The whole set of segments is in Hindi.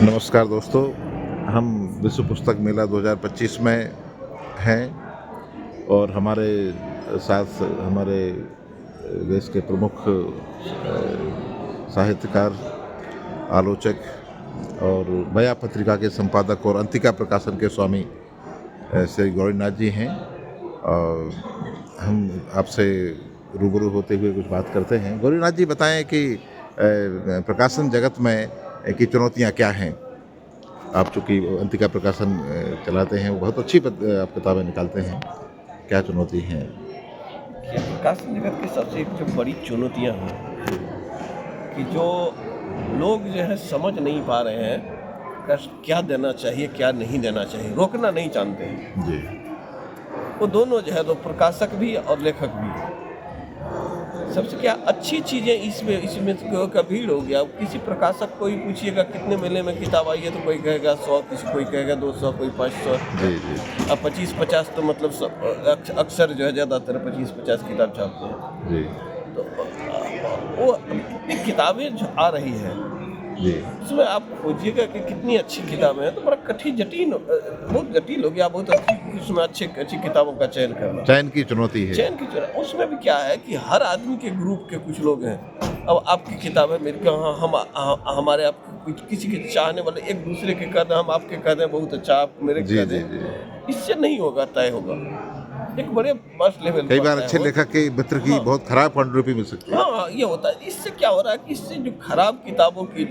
नमस्कार दोस्तों, हम विश्व पुस्तक मेला 2025 में हैं और हमारे साथ हमारे देश के प्रमुख साहित्यकार, आलोचक और बया पत्रिका के संपादक और अंतिका प्रकाशन के स्वामी श्री गौरीनाथ जी हैं। और हम आपसे रूबरू होते हुए कुछ बात करते हैं। गौरीनाथ जी, बताएं कि प्रकाशन जगत में की चुनौतियां क्या हैं। आप चूँकि अंतिका प्रकाशन चलाते हैं, वो बहुत अच्छी आप किताबें निकालते हैं, क्या चुनौती हैं? प्रकाशन जगत की सबसे जो बड़ी चुनौतियाँ हैं कि जो लोग जो है समझ नहीं पा रहे हैं क्या देना चाहिए, क्या नहीं देना चाहिए, रोकना नहीं जानते हैं। जी। वो दोनों जो है तो प्रकाशक भी और लेखक भी। सबसे क्या अच्छी चीज़ें इसमें का भीड़ हो गया। किसी प्रकाशक को ही पूछिएगा कितने मेले में किताब आई है तो कोई कहेगा 100, कोई कहेगा 200, कोई 500। जी जी। अब 25-50 तो मतलब अक्सर जो है ज़्यादातर 25-50 किताब छापते हैं। जी तो वो इतनी किताबें जो आ रही है जी। उसमें आप खोजिएगा कि कितनी अच्छी किताबें हैं तो बड़ा कठिन बहुत जटिल हो गया। बहुत उसमें अच्छी किताबों का चयन करना, चयन की चुनौती है। चयन की चुनौती। उसमें भी क्या है कि हर आदमी के ग्रुप के कुछ लोग हैं। अब आपकी किताब है, मेरे हमारे आप किसी के चाहने वाले एक दूसरे के कहते हैं, हम आपके कहते हैं बहुत अच्छा, आप मेरे जी कहते जी हैं। जी। इससे नहीं होगा, तय होगा एक बड़े मस्त लेवल कई पर बार तय अच्छे हो। लेखक के मित्र की हाँ। बहुत खराब पांडुलिपि मिल सकती है। हाँ, ये होता है। इससे क्या हो रहा है कि इससे जो खराब किताबों की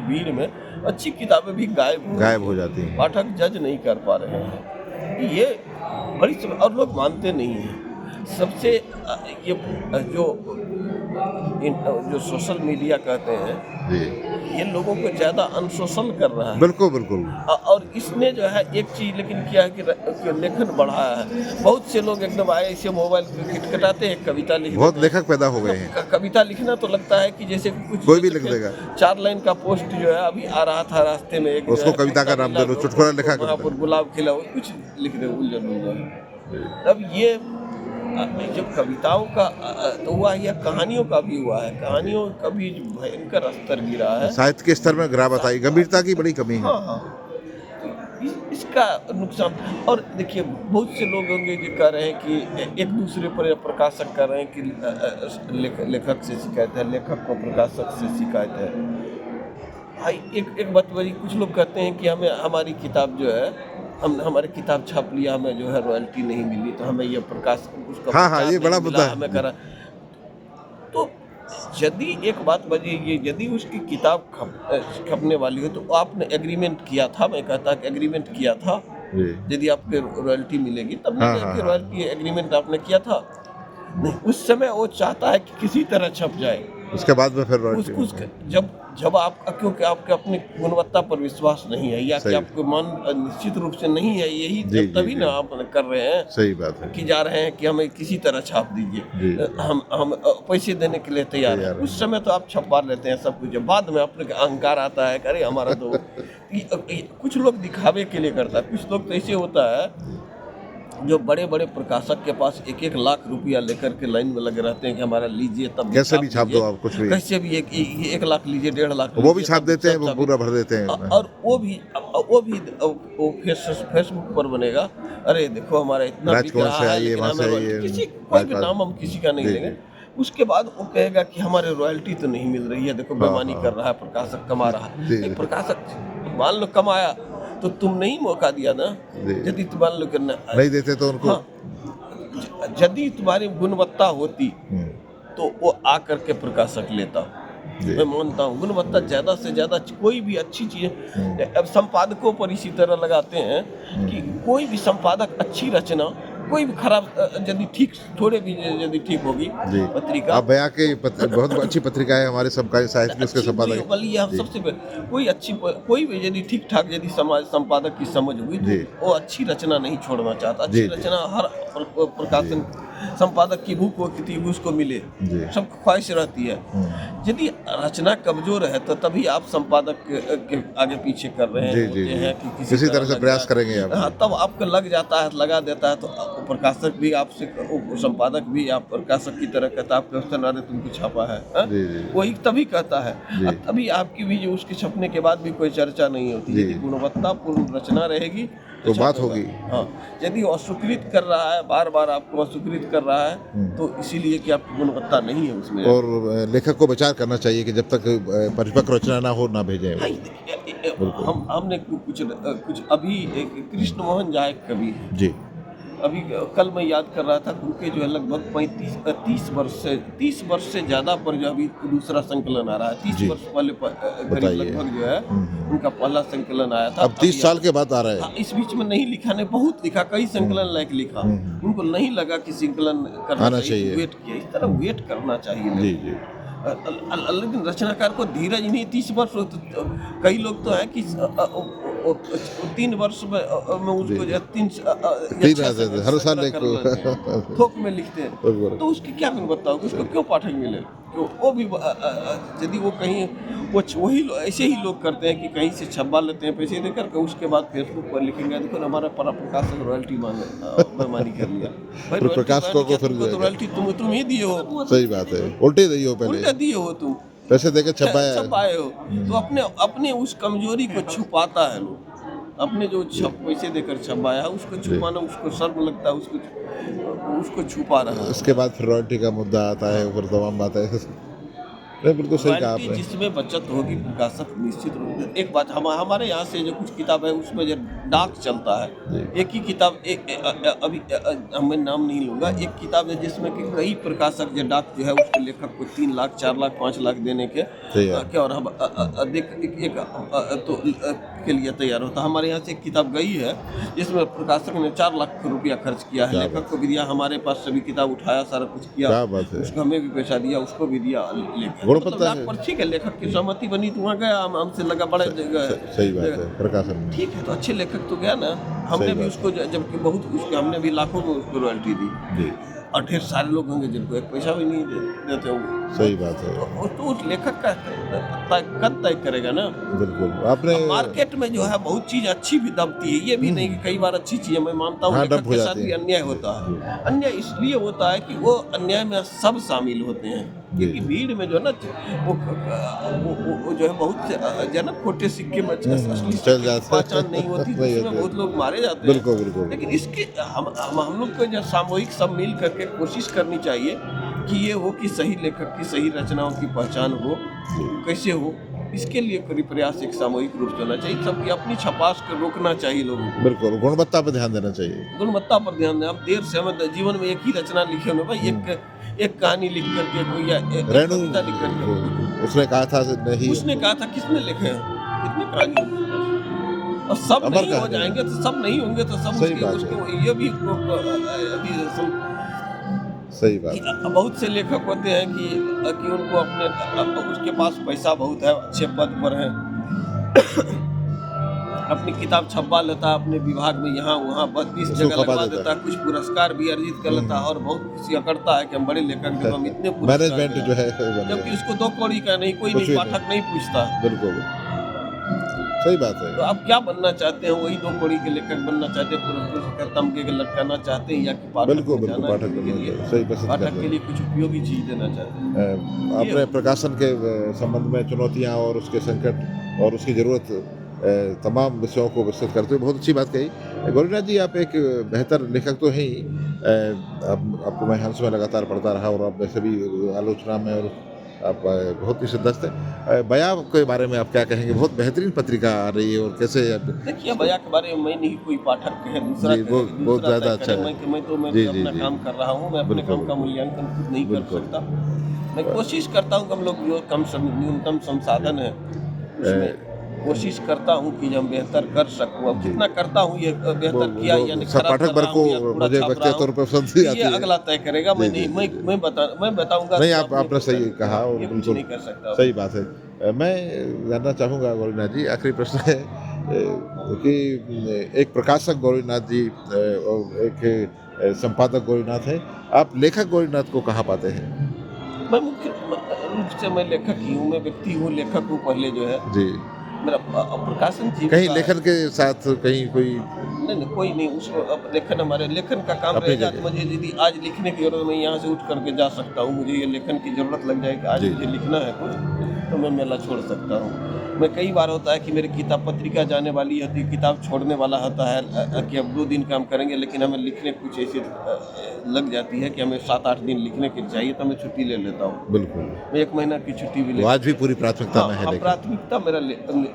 भीड़ में अच्छी किताबें भी गायब हो जाती हैं। पाठक जज नहीं कर पा रहे हैं। ये बड़ी और लोग मानते नहीं हैं। सबसे ये जो सोशल मीडिया कहते हैं, जी, ये लोगों को ज़्यादा अनसोशल कर रहा है। बिल्कुल बिल्कुल। और इसने जो है एक चीज़ लेकिन किया है कि लेखन बढ़ाया है। बहुत से लोग एकदम आए ऐसे मोबाइल खटखटाते हैं, कविता लिख बहुत देते हैं। लेखक पैदा हो गए हैं। कविता लिखना तो लगता है कि जैसे कुछ कोई भी लिख देगा। 4 लाइन का पोस्ट जो है अभी आ रहा था रास्ते में, एक उसको कविता का नाम दे दो, चुटकुला लिखा वहाँ पर गुलाब खिला हो, कुछ लिख दे उलझन। तब ये जब कविताओं का तो हुआ या कहानियों का भी हुआ है। कहानियों का भी भयंकर स्तर गिरा है। साहित्य के स्तर में गिरावट आई, गंभीरता की बड़ी कमी है। हाँ हाँ, इसका नुकसान। और देखिए बहुत से लोग होंगे जो कह रहे हैं कि एक दूसरे पर प्रकाशक कर रहे हैं कि लेखक से शिकायत है, लेखक को प्रकाशक से शिकायत है। भाई एक बात बड़ी, कुछ लोग कहते हैं कि हमें हमारी किताब जो है, हमारी किताब छाप लिया, हमें जो है रॉयल्टी नहीं मिली तो हमें ये प्रकाश उसका हाँ हाँ, ये बड़ा मुद्दा है। हमें करा। तो यदि एक बात बजी, ये यदि उसकी किताब खपने वाली हो तो आपने एग्रीमेंट किया था। मैं कहता कि एग्रीमेंट किया था, यदि आपके रॉयल्टी मिलेगी तब हाँ, नहीं हाँ, कि हाँ। रॉयल्टी एग्रीमेंट आपने किया था। नहीं, उस समय वो चाहता है कि किसी तरह छप जाए। उसके बाद में फिर जब आप, क्योंकि आपके अपनी गुणवत्ता पर विश्वास नहीं है या कि आपको मन निश्चित रूप से नहीं है, यही तभी ना आप कर रहे हैं। सही बात है कि जा रहे हैं कि हमें किसी तरह छाप दीजिए, हम पैसे देने के लिए तैयार हैं। उस समय तो आप छपवा लेते हैं सब कुछ। बाद में अपने अहंकार आता है, अरे हमारा तो कुछ लोग दिखावे के लिए करता है। कुछ लोग तो ऐसे होता है जो बड़े बड़े प्रकाशक के पास 1-1 लाख रुपया लेकर के लाइन में लगे रहते हैं कि हमारा लीजिए, तब कैसे भी छाप दो आप, कुछ भी कैसे भी 1 लाख लीजिए, 1.5 लाख वो भी छाप देते हैं, वो पूरा भर देते हैं। और वो भी फेसबुक पर बनेगा, अरे देखो हमारा इतना बिक रहा है, लेकिन हमें किसी कोई भी नाम हम किसी का नहीं लेंगे। उसके बाद वो कहेगा कि हमारे रॉयल्टी तो नहीं मिल रही है, देखो बेईमानी कर रहा है, प्रकाशक कमा रहा है। एक प्रकाशक मान लो कमाया तो तुम नहीं मौका दिया ना। यदि तुम मान लो करना नहीं देते तो उनको, हाँ, यदि तुम्हारी गुणवत्ता होती तो वो आकर के प्रकाशक लेता। मैं मानता हूँ गुणवत्ता ज़्यादा से ज़्यादा, कोई भी अच्छी चीज़। अब संपादकों पर इसी तरह लगाते हैं कि कोई भी संपादक अच्छी रचना, कोई भी खराब यदि ठीक, थोड़े भी यदि ठीक होगी पत्रिका। आप बया के बहुत अच्छी पत्रिका है हमारे समकालीन साहित्य में, उसके संपादक बल्कि हम सबसे कोई भी यदि ठीक ठाक यदि समाज संपादक की समझ हुई तो वो अच्छी रचना नहीं छोड़ना चाहता। अच्छी रचना हर प्रकाशन संपादक की भूख होती है उसको मिले, जी। सबको ख्वाहिश रहती है। यदि रचना कमजोर है तो तभी आप संपादक के आगे पीछे कर रहे जी, होते जी, हैं जी। कि किसी तरह से लग प्रयास जाए। करेंगे आप। हाँ, तब आपको लग जाता है, लगा देता है, तो प्रकाशक भी आपसे, संपादक भी आप प्रकाशक की तरह कहता है, आपके क्वेश्चन अरे तुमको छापा है, हाँ? जी, जी। वही तभी कहता है। जी। और तभी आपकी भी जो उसके छपने के बाद भी कोई चर्चा नहीं होती। जी। यदि गुणवत्तापूर्ण रचना रहेगी तो बात छपेगा। होगी। हाँ, यदि वो अस्वीकृत कर रहा है, बार बार आपको अस्वीकृत कर रहा है, तो इसीलिए कि आपकी गुणवत्ता नहीं है उसमें। और लेखक को विचार करना चाहिए कि जब तक परिपक्व रचना ना हो ना भेजें। हाँ, बिल्कुल। हमने कुछ अभी एक कृष्ण मोहन झा एक कवि हैं। जी। अभी कल मैं याद कर रहा था कि उनके जो है लगभग 30 वर्ष से ज़्यादा पर जो अभी दूसरा संकलन आ रहा है। 30 जी। वर्ष पहले करीब बताइए। लगभग जो है उनका पहला संकलन आया था। अब 30 साल के बाद आ रहा हाँ, है। इस बीच में नहीं लिखा, ने बहुत लिखा, कई संकलन लायक लिखा। उनको नहीं लगा कि संकलन करना आना चाहिए, चाहिए। वेट किया। इस तरह वेट करना चाहिए। जी, जी। लेकिन रचनाकार को धीरज नहीं, 30 वर्ष कई लोग तो है कि 3 वर्ष में उसको जो है 3 हर साल एक थोक में लिखते हैं, बिल्कुल। तो उसकी क्या गुणवत्ता होगी, उसको क्यों पाठक मिले? तो वो भी यदि वो कहीं वही ऐसे ही लोग करते हैं कि कहीं से छपवा लेते हैं पैसे देकर के, उसके बाद फेसबुक पर लिखेंगे देखो ना हमारा परा प्रकाशक रॉयल्टी बेईमानी कर लिया। भाई फिर प्रकाशकों को फिर तो रॉयल्टी तुम ही दिए हो, सही बात है, उल्टे दी हो उल्टा पहले, दिए हो तुम, पैसे देके छपाया। छपाए हो। तो अपने अपने उस कमजोरी को छुपाता है लोग, अपने जो पैसे देकर छपाया है उसको छुपाना, उसको शर्म लगता है, उसको छुपा रहा है। इसके बाद फिर रॉयल्टी का मुद्दा आता है, फिर तमाम बातें। नहीं, बिल्कुल सही कहा रॉयल्टी आपने। जिसमें बचत होगी प्रकाशक निश्चित रूप से। एक बात हमारे यहाँ से जो कुछ किताब है उसमें जो डाक चलता है, एक ही किताब अभी मैं नाम नहीं लूँगा, एक किताब है जिसमें कि कई प्रकाशक जो डाक जो है उसके लेखक को 3 लाख 4 लाख 5 लाख देने के क्या, और हम के लिए तैयार होता। हमारे यहाँ से एक किताब गई है जिसमें प्रकाशक ने 4 लाख रुपया खर्च किया है, लेखक को भी दिया, हमारे पास सभी किताब उठाया, सारा कुछ किया, क्या बात है। उसको हमें भी पैसा दिया, उसको भी दिया। गुणवत्ता है। पर ठीक है, लेखक की सहमति बनी तो वहाँ गया, हमसे लगा बड़े जगह। सही बात है, प्रकाशन में। ठीक है, तो अच्छे लेखक तो गया ना, हमने भी उसको जबकि बहुत उसके हमने भी लाखों में उसको रॉयल्टी दी। जी। और ढेर सारे लोग होंगे जिनको एक पैसा भी नहीं देते होंगे। सही बात है। तो उस लेखक का कद तय करेगा ना। बिल्कुल। आपने मार्केट में जो है बहुत चीज अच्छी भी दबती है, ये भी नहीं कि कई बार अच्छी चीजें, मैं मानता हूँ हाँ, लेखक डब हो के साथ जाती भी है। अन्याय होता है। अन्याय इसलिए होता है कि वो अन्याय में सब शामिल होते हैं, क्योंकि भीड़ में जो है ना वो जो है बहुत से जो है ना खोटे सिक्के में असली सिक्के चल की जाते हैं। पहचान नहीं होती, नहीं उसमें होती। बहुत लोग मारे जाते हैं। बिल्कुल, बिल्कुल। लेकिन इसके हम लोग को जो सामूहिक सब मिल करके कोशिश करनी चाहिए कि ये हो कि सही लेखक की सही रचनाओं की पहचान हो, कैसे हो, इसके लिए करीब प्रयास एक सामूहिक रूप से होना चाहिए। सबकी अपनी छपास को रोकना चाहिए लोगों को। बिल्कुल, गुणवत्ता पर ध्यान देना चाहिए। गुणवत्ता पर ध्यान दें। अब देर से हमें जीवन में एक ही रचना लिखे हो ना भाई, एक कहानी लिख करके कोई या एक रेणु कविता लिख करके, उसने कहा था नहीं, उसने कहा था, किसने लिखे हैं, कितनी कहानी है उसके पास? और सब अमर नहीं हो कहानी। जाएंगे तो सब नहीं होंगे तो सब सही बात उसके ये भी अभी सही बात। बहुत से लेखक होते हैं कि उनको अपने उसके पास पैसा बहुत है, अच्छे पद पर है, अपनी किताब छपवा लेता है अपने विभाग में, यहाँ वहाँ 20 जगह लगवा देता है, कुछ पुरस्कार भी अर्जित कर लेता है और बहुत खुशियाँ करता है कि हम बड़े लेखक हैं, हम इतने पुरस्कार मैनेजमेंट जो है, जबकि उसको 2 कौड़ी का नहीं, कोई नहीं, पाठक नहीं पूछता। बिल्कुल सही बात है। तो आप क्या बनना चाहते हैं? वही 2 कौड़ी के लेखक बनना चाहते हैं, पुरस्कार तमगे के लटकाना चाहते हैं, या कि पाठक बिल्कुल, को जाना पाठक के लिए, सही पसंद पाठक करते के हैं। लिए कुछ उपयोगी चीज देना चाहते हैं। अपने प्रकाशन के संबंध में चुनौतियां और उसके संकट और उसकी ज़रूरत तमाम विषयों को विस्तृत करते हुए बहुत अच्छी बात कही। गौरीनाथ जी, आप एक बेहतर लेखक तो हैं ही, आपको मैं हंस में लगातार पढ़ता रहा और आप वैसे भी आलोचना में और आप बहुत ही सिद्धस्त हैं। बया के बारे में आप क्या कहेंगे? बहुत बेहतरीन पत्रिका आ रही है और कैसे देखिए, बया के बारे में मैं नहीं, कोई पाठक कहे, दूसरा जी, कहे, बहुत दूसरा ज़्यादा तय करे। अच्छा है। मैं तो जी, अपना जी, काम कर रहा हूँ, मैं अपने बिल्कुल, काम का मूल्यांकन खुद नहीं कर बिल्कुल। सकता। मैं कोशिश करता हूँ कि हम लोग जो न्यूनतम संसाधन है उसमें कोशिश करता हूँ कि हम बेहतर कर सकूँ। अब कितना करता हूँ ये बेहतर किया यानी खराब पाठक कर वर्ग रहा हूँ या को पूरा मुझे छाप रहा व्यक्तिगत तौर हूँ, पर पसंद नहीं आती ये है। अगला तय करेगा। मैं जी, नहीं, जी, मैं बताऊंगा नहीं, कि आपने सही कहा और ये कुछ बिल्कुल नहीं कर सकता। सही बात है। मैं जानना चाहूँगा गौरीनाथ जी, आखिरी प्रश्न है कि एक प्रकाशक गौरीनाथ जी और एक संपादक गौरीनाथ है। आप लेखक गौरीनाथ को कहाँ पाते हैं? मैं मुख्य रूप से मैं लेखक ही हूँ, मैं व्यक्ति हूँ, लेखक हूँ पहले जो है। जी। मेरा प्रकाशन कहीं जीविका है। लेखन के साथ कहीं कोई नहीं, नहीं, कोई नहीं, उसको अब लेखन हमारे लेखन का काम अपनी रहेगा तो जगह? मुझे यदि आज लिखने की ज़रूरत, मैं यहाँ से उठ करके जा सकता हूँ, मुझे ये लेखन की ज़रूरत लग जाए कि आज जी। मुझे लिखना है कुछ, तो मैं मेला छोड़ सकता हूँ। मैं कई बार होता है कि मेरी किताब पत्रिका जाने वाली होती है, किताब छोड़ने वाला होता है कि अब 2 दिन काम करेंगे, लेकिन हमें लिखने कुछ ऐसी लग जाती है कि हमें 7-8 दिन लिखने के चाहिए, तो मैं छुट्टी ले लेता हूँ। बिल्कुल। मैं 1 महीना की छुट्टी भी तो ले आज भी पूरी प्राथमिकता हाँ, में है हाँ, लेखन। प्राथमिकता मेरा लेखन है।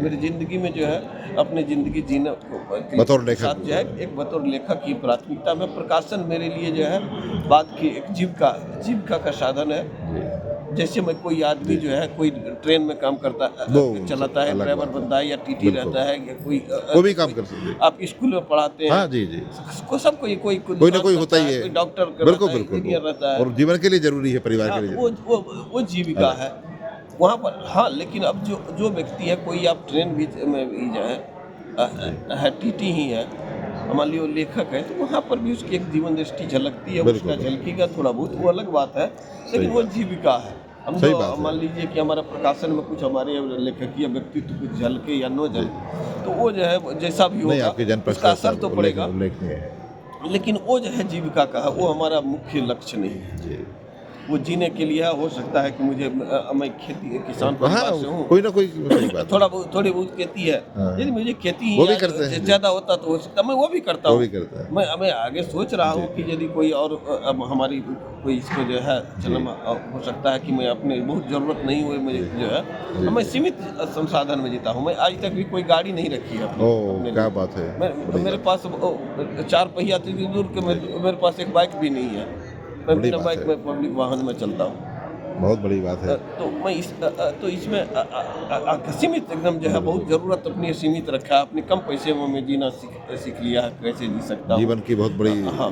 मेरी ज़िंदगी में जो है अपनी ज़िंदगी जीने के बतौर लेखक। साथ जो है एक बतौर लेखक की प्राथमिकता में प्रकाशन मेरे लिए जो है बाद की एक जीविका का साधन है। जैसे मैं कोई आदमी जो है कोई ट्रेन में काम करता वो चलाता है, अलग ड्राइवर बात है। बनता है या टीटी बिल्कुल। रहता है या कोई भी काम कर सकते हैं। आप स्कूल में पढ़ाते हैं। हाँ, जी, जी। सबको कोई कोई ना दुकान कोई करता होता ही है। कोई डॉक्टर बिल्कुल, रहता है, बिल्कुल। इंजीनियर रहता है। और जीवन के लिए ज़रूरी है, परिवार हाँ, के लिए ज़रूरी वो जीविका अलग। है। वहाँ पर हाँ, लेकिन अब जो व्यक्ति है, कोई आप ट्रेन भी में भी जो है टीटी ही है, मान लीजिए वो लेखक है, तो वहाँ पर भी उसकी एक जीवन दृष्टि झलकती है, बिल्कुल, उसका बिल्कुल। झलकेगा थोड़ा बहुत, वो अलग बात है, लेकिन वो बात। जीविका है। हम सही जो बात है। मान लीजिए कि हमारा प्रकाशन में कुछ हमारे लेखकीय व्यक्तित्व कुछ झलके या न झलके, तो वो जो है जैसा भी नहीं, होगा आपके जनपद उसका असर तो पड़ेगा, उल्लेखनीय है। लेकिन वो जो है जीविका का है, वो हमारा मुख्य लक्ष्य नहीं है। जी। वो जीने के लिए हो सकता है कि मैं खेती किसान हाँ, परिवार से हूँ, कोई ना कोई सही बात है। थोड़ी बहुत खेती है, हाँ। यदि मुझे खेती वो ही भी करते हैं। ज़्यादा होता तो हो सकता मैं वो भी करता वो हूँ। भी करता है। मैं आगे सोच रहा हूँ कि यदि कोई और अब हमारी कोई इसको जो है जन्म हो सकता है कि मैं अपने बहुत ज़रूरत नहीं हुए मुझे जो है, जी। मैं सीमित संसाधन में जीता हूँ। मैं आज तक भी कोई गाड़ी नहीं रखी है ओह! अपने क्या लिए। बात है। बड़ी मेरे बात। पास 4 पहिया इतनी दूर के मेरे पास एक बाइक भी नहीं है। मैं बड़ी बिना बात बाइक है। में पब्लिक वाहन में चलता हूँ। बहुत बड़ी बात है। तो इसमें सीमित एकदम जो है बहुत ज़रूरत अपनी सीमित रखा है, अपने कम पैसे में मैं जीना सीख लिया है, कैसे जी सकता हूँ। जीवन की बहुत बड़ी हाँ,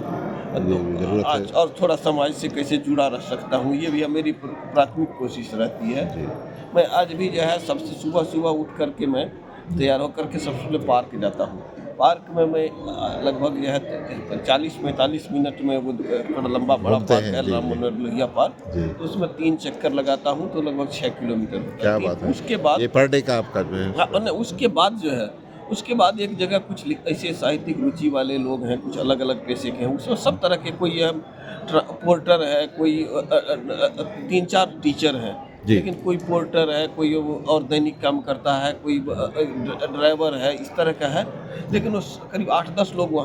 ये ज़रूरत है। आज और थोड़ा समाज से कैसे जुड़ा रह सकता हूँ, ये भी मेरी प्राथमिक कोशिश रहती है। जी। मैं आज भी जो है सबसे सुबह उठ करके मैं तैयार होकर के सबसे पहले पार्क जाता हूँ। पार्क में मैं लगभग जो है 40-45 मिनट में वो थोड़ा लंबा बड़ा घूमते पार्क हैं, है, जी, राम जी। मनोहर लोहिया पार्क। जी। तो उसमें 3 चक्कर लगाता हूँ तो लगभग 6 किलोमीटर होता क्या है। बात है। उसके बाद ये पर डे का आपका जो है। हाँ, नहीं, उसके बाद एक जगह कुछ ऐसे साहित्यिक रुचि वाले लोग हैं, कुछ अलग-अलग पेशे के हैं, उसमें सब तरह के कोई पोर्टर है, कोई 3-4 टीचर हैं, जी। लेकिन कोई पोर्टर है, कोई और दैनिक काम करता है, कोई ड्राइवर है, इस तरह का है, लेकिन उस करीब 8-10 लोग वहाँ